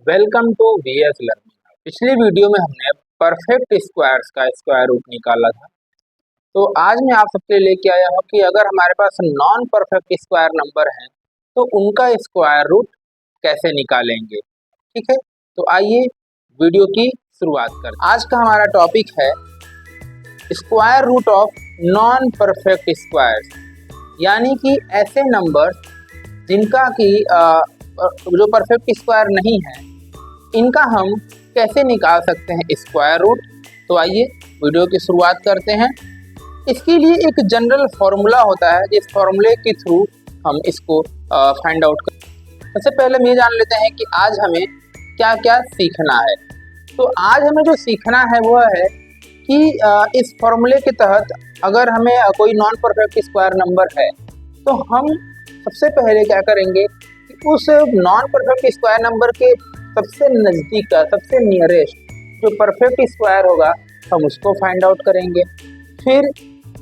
Welcome to VS learning. पिछली video में हमने परफेक्ट स्क्वायर्स का स्क्वायर रूट निकाला था। तो आज मैं आप सबके लिए लेके आया हूँ कि अगर हमारे पास नॉन परफेक्ट स्क्वायर नंबर हैं तो उनका स्क्वायर रूट कैसे निकालेंगे। ठीक है, तो आइए वीडियो की शुरुआत करते हैं। आज का हमारा टॉपिक है square root of non perfect squares, यानी कि ऐसे नंबर जिनका कि जो परफेक्ट स्क्वायर नहीं है, इनका हम कैसे निकाल सकते हैं स्क्वायर रूट। तो आइए वीडियो की शुरुआत करते हैं। इसके लिए एक जनरल फॉर्मूला होता है, जिस फॉर्मूले के थ्रू हम इसको फाइंड आउट करते हैं। सबसे पहले हम ये जान लेते हैं कि आज हमें क्या क्या सीखना है। तो आज हमें जो सीखना है वह है कि इस फॉर्मूले के तहत अगर हमें कोई नॉन परफेक्ट स्क्वायर नंबर है तो हम सबसे पहले क्या करेंगे कि उस नॉन परफेक्ट स्क्वायर नंबर के सबसे नज़दीक का, सबसे नियरेस्ट जो परफेक्ट स्क्वायर होगा, हम उसको फाइंड आउट करेंगे। फिर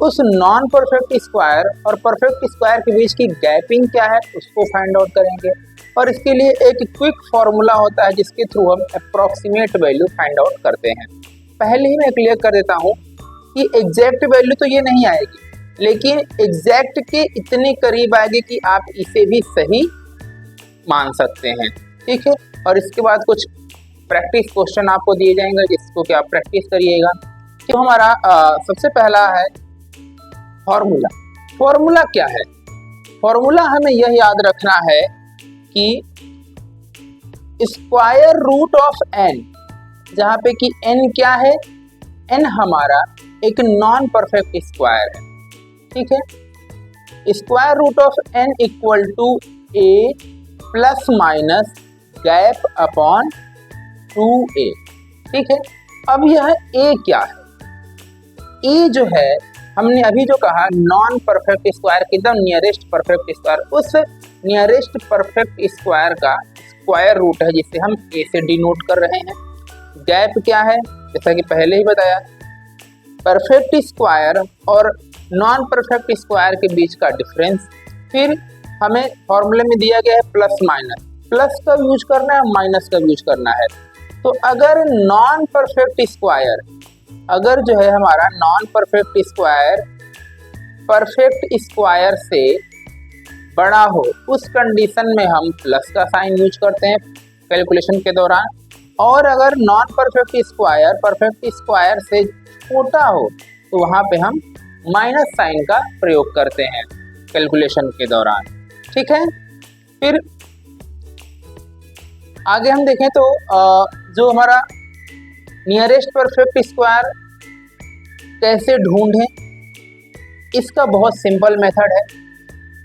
उस नॉन परफेक्ट स्क्वायर और परफेक्ट स्क्वायर के बीच की गैपिंग क्या है उसको फाइंड आउट करेंगे। और इसके लिए एक क्विक फॉर्मूला होता है जिसके थ्रू हम अप्रॉक्सीमेट वैल्यू फाइंड आउट करते हैं। पहले ही मैं क्लियर कर देता हूँ कि एग्जैक्ट वैल्यू तो ये नहीं आएगी, लेकिन एग्जैक्ट के इतने करीब आएगी कि आप इसे भी सही मान सकते हैं। ठीक है, और इसके बाद कुछ प्रैक्टिस क्वेश्चन आपको दिए जाएंगे जिसको कि आप प्रैक्टिस करिएगा। तो हमारा सबसे पहला है फॉर्मूला। फॉर्मूला क्या है? फॉर्मूला हमें यह याद रखना है कि स्क्वायर रूट ऑफ एन, जहाँ पे कि एन क्या है? एन हमारा एक नॉन परफेक्ट स्क्वायर है। ठीक है, square root of N equal to A plus minus gap upon 2a। ठीक है, अब यह a क्या है? a जो है, हमने अभी जो कहा नॉन परफेक्ट स्क्वायर के एकदम नियरेस्ट परफेक्ट स्क्वायर, उस नियरेस्ट परफेक्ट स्क्वायर का स्क्वायर रूट है जिसे हम a से डिनोट कर रहे हैं। गैप क्या है? जैसा कि पहले ही बताया, परफेक्ट स्क्वायर और नॉन परफेक्ट स्क्वायर के बीच का डिफरेंस। फिर हमें फॉर्मूले में दिया गया है प्लस माइनस, प्लस का यूज करना है, माइनस का यूज करना है। तो अगर नॉन परफेक्ट स्क्वायर, अगर जो है हमारा non perfect square perfect square से बड़ा हो, उस कंडीशन में हम प्लस का साइन यूज करते हैं कैलकुलेशन के दौरान। और अगर non perfect square perfect square से छोटा हो तो वहाँ पे हम माइनस साइन का प्रयोग करते हैं कैलकुलेशन के दौरान। ठीक है, फिर आगे हम देखें तो जो हमारा नियरेस्ट परफेक्ट स्क्वायर कैसे ढूंढें, इसका बहुत सिंपल मेथड है।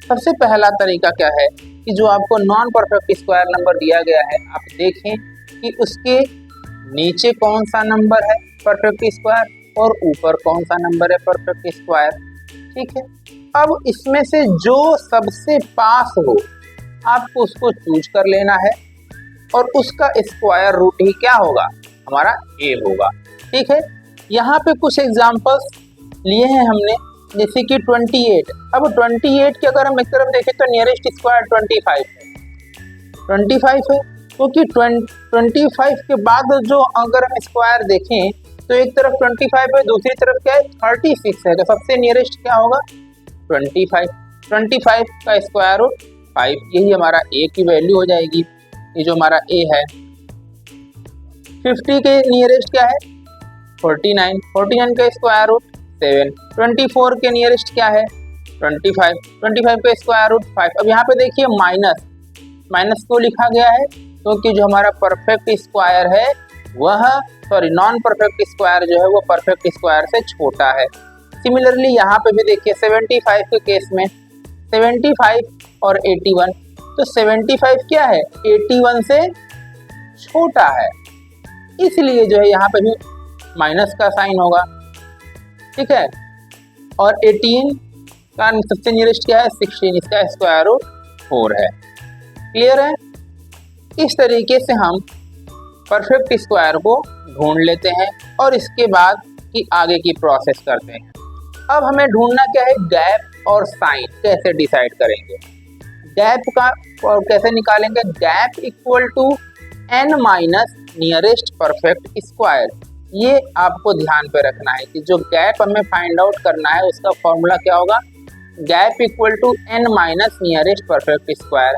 सबसे पहला तरीका क्या है कि जो आपको नॉन परफेक्ट स्क्वायर नंबर दिया गया है, आप देखें कि उसके नीचे कौन सा नंबर है परफेक्ट स्क्वायर और ऊपर कौन सा नंबर है परफेक्ट स्क्वायर। ठीक है, अब इसमें से जो सबसे पास हो आपको उसको चूज कर लेना है और उसका स्क्वायर रूट ही क्या होगा? हमारा a होगा। ठीक है, यहाँ पे कुछ एग्जांपल्स लिए हैं हमने, जैसे कि 28। अब 28 की अगर हम एक तरफ देखें तो नियरेस्ट स्क्वायर 25 है। 25 है क्योंकि 25 के बाद जो अगर हम स्क्वायर देखें तो एक तरफ 25 है, दूसरी तरफ क्या है? 36 है। तो सबसे नियरेस्ट क्या होगा? 25। 25 का स्क्वायर रूट 5, यही हमारा a की वैल्यू हो जाएगी। ये जो हमारा a है। 50 के नियरेस्ट क्या है? 49। 49 का स्क्वायर रूट 7। 24 के नियरेस्ट क्या है? 25। 25 का स्क्वायर रूट 5। अब यहाँ पे देखिए माइनस, माइनस क्यों लिखा गया है? क्योंकि जो हमारा परफेक्ट स्क्वायर है वह, नॉन परफेक्ट स्क्वायर जो है वो परफेक्ट स्क्वायर से छोटा है। सिमिलरली यहाँ पे भी देखिए 75 के केस में 75 और 81, तो 75 क्या है? 81 से छोटा है, इसलिए जो है यहाँ पे भी माइनस का साइन होगा। ठीक है, और 18 का सबसे नियरेस्ट क्या है? 16, इसका स्क्वायर रूट 4 है। क्लियर है? इस तरीके से हम परफेक्ट स्क्वायर को ढूंढ लेते हैं और इसके बाद की आगे की प्रोसेस करते हैं। अब हमें ढूंढना क्या है? गैप और साइन कैसे डिसाइड करेंगे? गैप का और कैसे निकालेंगे? Gap equal to n minus nearest perfect square. ये आपको ध्यान पे रखना है कि जो गैप हमें फाइंड आउट करना है उसका फॉर्मूला क्या होगा, gap equal to n minus nearest perfect square.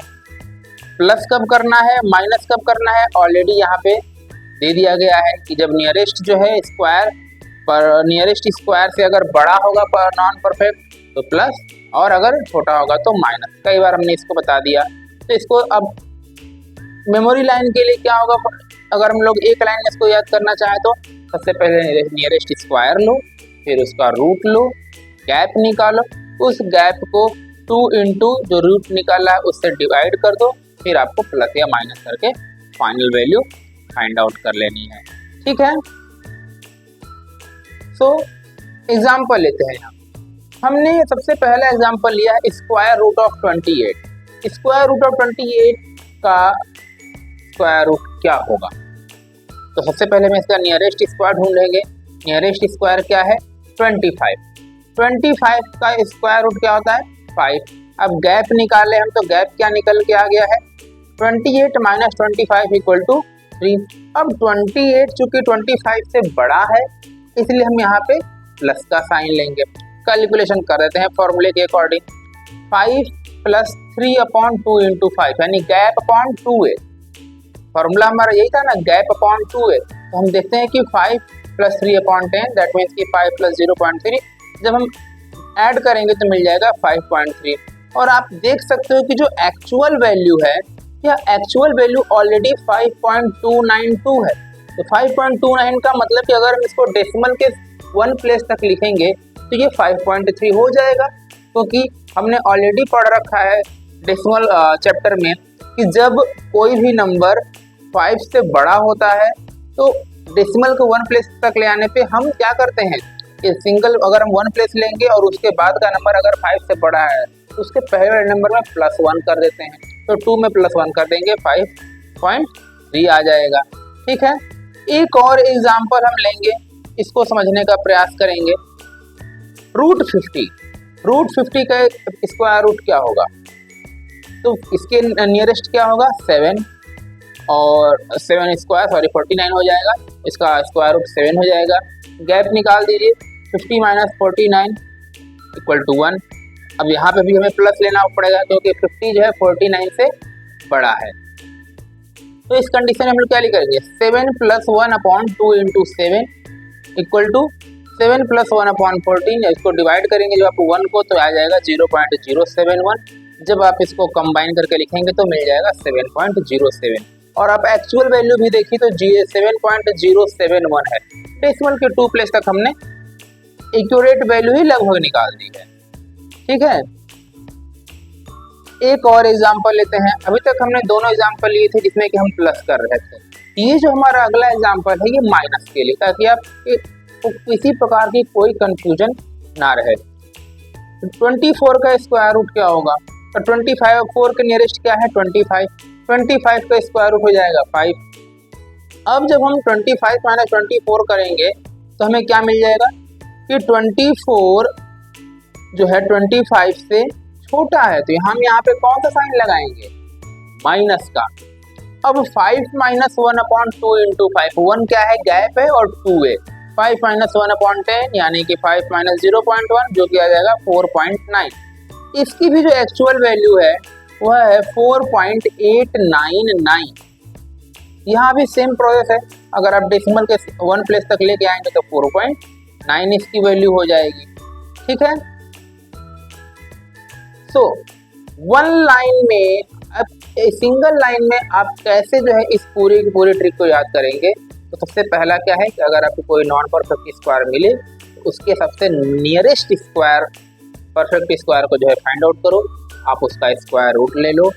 Plus कब करना है, माइनस कब करना है, ऑलरेडी यहाँ पे दे दिया गया है कि जब नियरेस्ट जो है स्क्वायर पर नियरेस्ट स्क्वायर से अगर बड़ा होगा पर नॉन परफेक्ट तो प्लस, और अगर छोटा होगा तो माइनस। कई बार हमने इसको बता दिया। तो इसको अब मेमोरी लाइन के लिए क्या होगा, अगर हम लोग एक लाइन में इसको याद करना चाहें तो सबसे पहले नियरेस्ट स्क्वायर लो, फिर उसका रूट लो, गैप निकालो, उस गैप को 2 इंटू जो रूट निकाला है उससे डिवाइड कर दो, फिर आपको प्लस या माइनस करके फाइनल वैल्यू फाइंड आउट कर लेनी है। ठीक है। सो एग्जाम्पल लेते हैं। हमने सबसे पहला एग्जाम्पल लिया है square root of 28। Square root of 28 का स्क्वायर रूट क्या होगा, तो सबसे पहले मैं इसका नियरेस्ट स्क्वायर ढूंढेंगे। नियरेस्ट स्क्वायर क्या है, 25। 25 का स्क्वायर रूट क्या होता है, 5। अब गैप निकाले हम तो गैप क्या निकल के आ गया है, 28 माइनस 25 इक्वल टू 3। अब 28 चूंकि 25 से बड़ा है इसलिए हम यहाँ पे प्लस का साइन लेंगे। कैलकुलेशन कर देते हैं फॉर्मूले के अकॉर्डिंग, 5 प्लस 3 अपॉन 2 इंटू 5 यानी गैप अपॉन 2 है। फॉर्मूला हमारा यही था ना, गैप अपॉन 2 है। तो हम देखते हैं कि 5 प्लस 3 अपॉन 10 दैट मीन्स कि 5 प्लस 0.3, जब हम ऐड करेंगे तो मिल जाएगा 5.3। और आप देख सकते हो कि जो एक्चुअल वैल्यू है, यह एक्चुअल वैल्यू ऑलरेडी 5.292 है। तो 5.29 का मतलब कि अगर हम इसको डेसिमल के 1 प्लेस तक लिखेंगे तो ये 5.3 हो जाएगा, क्योंकि हमने ऑलरेडी पढ़ रखा है डेसिमल चैप्टर में कि जब कोई भी नंबर 5 से बड़ा होता है तो डेसिमल को 1 प्लेस तक ले आने पे हम क्या करते हैं, ये सिंगल अगर हम 1 प्लेस लेंगे और उसके बाद का नंबर अगर 5 से बड़ा है तो उसके पहले नंबर में +1 कर देते हैं। तो 2 में +1 कर देंगे 5.3 आ जाएगा। ठीक है। एक और एग्जाम्पल हम लेंगे, इसको समझने का प्रयास करेंगे। रूट 50 का स्क्वायर रूट क्या होगा, तो इसके नियरेस्ट क्या होगा 7 और 7 स्क्वायर 49 हो जाएगा, इसका स्क्वायर रूट 7 हो जाएगा। गैप निकाल दीजिए, 50 माइनस 49 इक्वल टू 1। अब यहाँ पे भी हमें प्लस लेना पड़ेगा क्योंकि 50 जो है 49 से बड़ा है। तो इस कंडीशन में हम लोग क्या लिखेंगे, 7 plus 1 upon 2 into 7 equal to 7 plus 1 upon 14। इसको डिवाइड करेंगे जब आप 1 को तो आ जाएगा 0.071। जब आप इसको कंबाइन करके लिखेंगे तो मिल जाएगा 7.07। और आप एक्चुअल वैल्यू भी देखिए तो 7.071 है। डेसिमल के 2 प्लेस तक हमने एक्यूरेट वैल्यू ही लगभग निकाल दी है। ठीक है। एक और एग्जाम्पल लेते हैं। अभी तक हमने दोनों एग्जाम्पल लिए थे जिसमें कि हम प्लस कर रहे थे। ये जो हमारा अगला एग्जाम्पल है ये माइनस के लिए, ताकि आप किसी प्रकार की कोई कंफ्यूजन ना रहे। 24 का स्क्वायर रूट क्या होगा, तो 25 4 के नियरेस्ट क्या है 25 का स्क्वायर रूट हो जाएगा 5। अब जब हम 25 माइनस 24 करेंगे तो हमें क्या मिल जाएगा कि 24 जो है 25 से छोटा है, तो हम यहाँ पे कौन सा साइन लगाएंगे, माइनस का। अब 5 माइनस 1 अपॉन 2 इंटू 5, 1 क्या है गैप है और 2 है, 5 माइनस 1 अपॉन 10 यानी कि 5 माइनस 0.1 जो कि आ जाएगा 4.9। इसकी भी जो एक्चुअल वैल्यू है वह है 4.899। यहाँ भी सेम प्रोसेस है, अगर आप डेसिमल के 1 प्लेस तक लेके आएंगे तो 4.9 इसकी वैल्यू हो जाएगी। ठीक है। सो वन लाइन में, अब सिंगल लाइन में आप कैसे जो है इस पूरी की पूरी ट्रिक को याद करेंगे, तो सबसे पहला क्या है कि अगर आपको कोई नॉन परफेक्ट स्क्वायर मिले तो उसके सबसे नियरेस्ट स्क्वायर परफेक्ट स्क्वायर को जो है फाइंड आउट करो, आप उसका स्क्वायर रूट ले लो,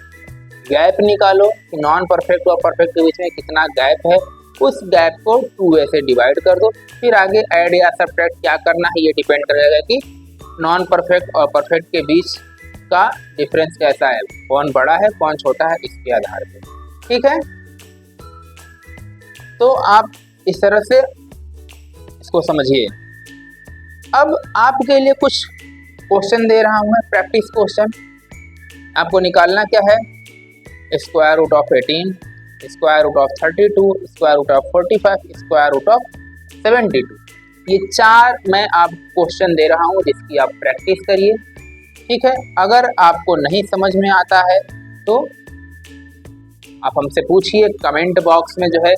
गैप निकालो कि नॉन परफेक्ट और परफेक्ट के बीच में कितना गैप है, उस गैप को 2 से डिवाइड कर दो। फिर आगे ऐड या सब्ट्रैक्ट क्या करना है ये डिपेंड करेगा कि नॉन परफेक्ट और परफेक्ट के बीच का डिफरेंस कैसा है, कौन बड़ा है कौन छोटा है, इसके आधार पे। ठीक है। तो आप इस तरह से इसको समझिए। अब आपके लिए कुछ क्वेश्चन दे रहा हूं मैं, प्रैक्टिस क्वेश्चन। आपको निकालना क्या है, square root of 18, square root of 32, square root of 45, square root of 72। ये 4 मैं आप क्वेश्चन दे रहा हूँ जिसकी आप प्रैक्टिस करिए। ठीक है, अगर आपको नहीं समझ में आता है तो आप हमसे पूछिए, कमेंट बॉक्स में जो है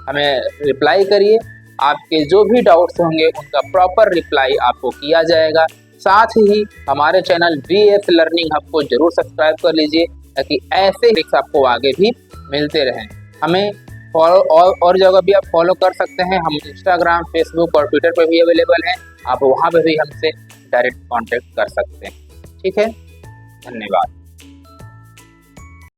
हमें रिप्लाई करिए। आपके जो भी डाउट्स होंगे उनका प्रॉपर रिप्लाई आपको किया जाएगा। साथ ही हमारे चैनल VS लर्निंग हब को जरूर सब्सक्राइब कर लीजिए ताकि ऐसे ट्रिक्स आपको आगे भी मिलते रहें। हमें फॉलो और जगह भी आप फॉलो कर सकते हैं। हम इंस्टाग्राम, फेसबुक और ट्विटर पर भी अवेलेबल हैं। आप वहाँ पर भी हमसे डायरेक्ट कांटेक्ट कर सकते हैं। ठीक है, धन्यवाद।